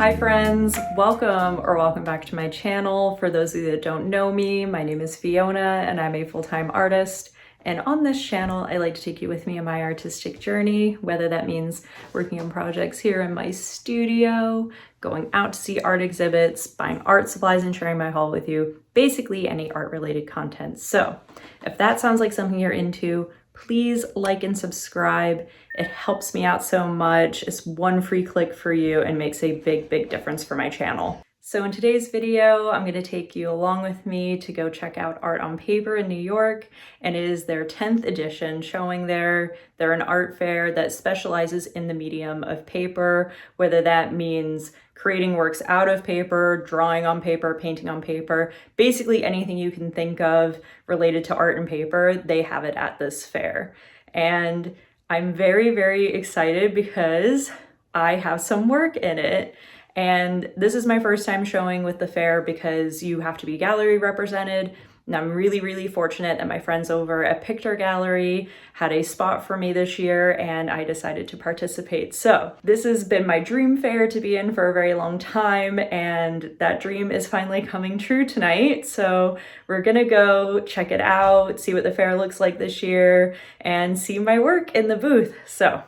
Hi friends, welcome back to my channel. For those of you that don't know me, my name is Fiona and I'm a full-time artist. And on this channel, I like to take you with me on my artistic journey, whether that means working on projects here in my studio, going out to see art exhibits, buying art supplies and sharing my haul with you, basically any art related content. So if that sounds like something you're into, please like and subscribe. It helps me out so much. It's one free click for you and makes a big difference for my channel. So in today's video, I'm going to take you along with me to go check out Art on Paper in New York, and it is their 10th edition showing there. They're an art fair that specializes in the medium of paper, whether that means creating works out of paper, drawing on paper, painting on paper, basically anything you can think of related to art and paper, they have it at this fair. And I'm very excited because I have some work in it. And this is my first time showing with the fair because you have to be gallery represented. And I'm really fortunate that my friends over at PICTOR Gallery had a spot for me this year and I decided to participate. So this has been my dream fair to be in for a very long time, and that dream is finally coming true tonight. So we're gonna go check it out, see what the fair looks like this year, and see my work in the booth. So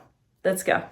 let's go.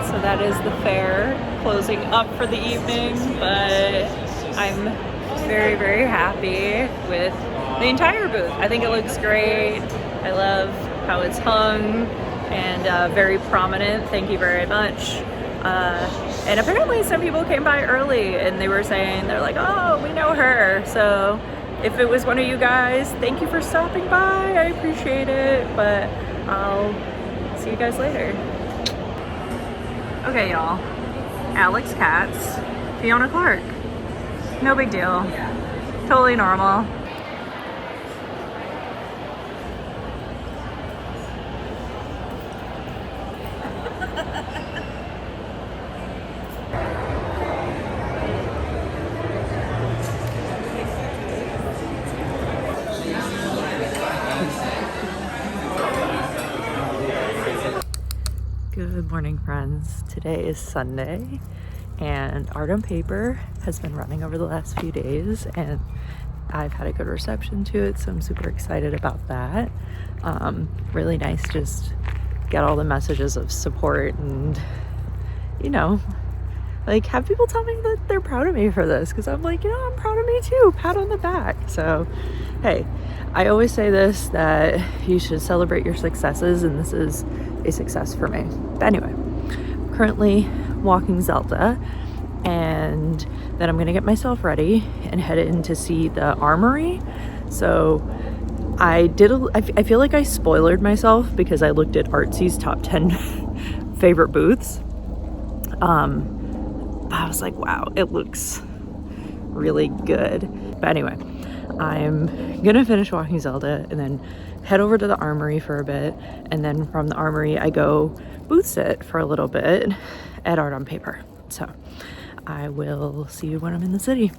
So that is the fair closing up for the evening, but I'm very happy with the entire booth. I think it looks great. I love how it's hung and very prominent. Thank you very much. And apparently some people came by early and they were saying, they're like, oh, we know her. So if it was one of you guys, thank you for stopping by. I appreciate it, but I'll see you guys later. Okay, y'all. Alex Katz, Fiona Clark. No big deal. Totally normal. Good morning, friends. Today is Sunday and Art on Paper has been running over the last few days and I've had a good reception to it, so I'm super excited about that. Really nice just get all the messages of support and, you know, like have people tell me that they're proud of me for this, because I'm like, you know, I'm proud of me too, pat on the back. So hey, I always say this, that you should celebrate your successes, and this is a success for me. But anyway, currently walking Zelda, and then I'm gonna get myself ready and head in to see the Armory. So I feel like I spoiled myself because I looked at Artsy's top 10 favorite booths. I was like, wow, it looks really good. But anyway, I'm gonna finish walking Zelda and then head over to the Armory for a bit, and then from the Armory I go booth sit for a little bit at Art on Paper. So I will see you when I'm in the city.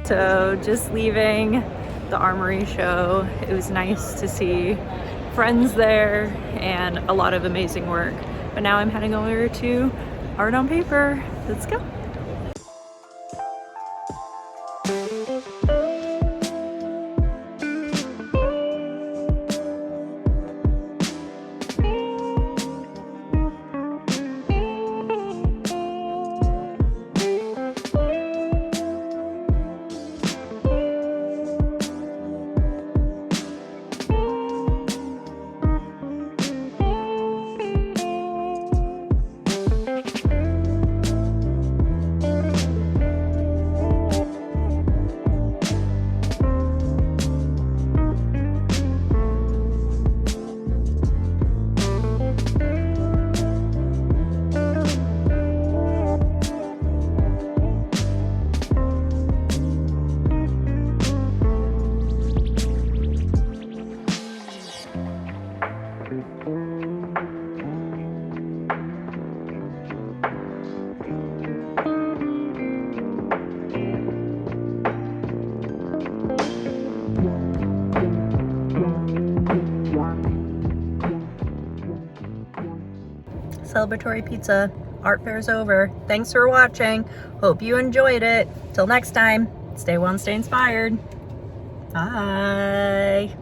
So just leaving the Armory show. It was nice to see friends there and a lot of amazing work. But now I'm heading over to Art on Paper. Let's go. celebratory pizza. Art fair's over. Thanks for watching. Hope you enjoyed it. Till next time, stay well and stay inspired. Bye.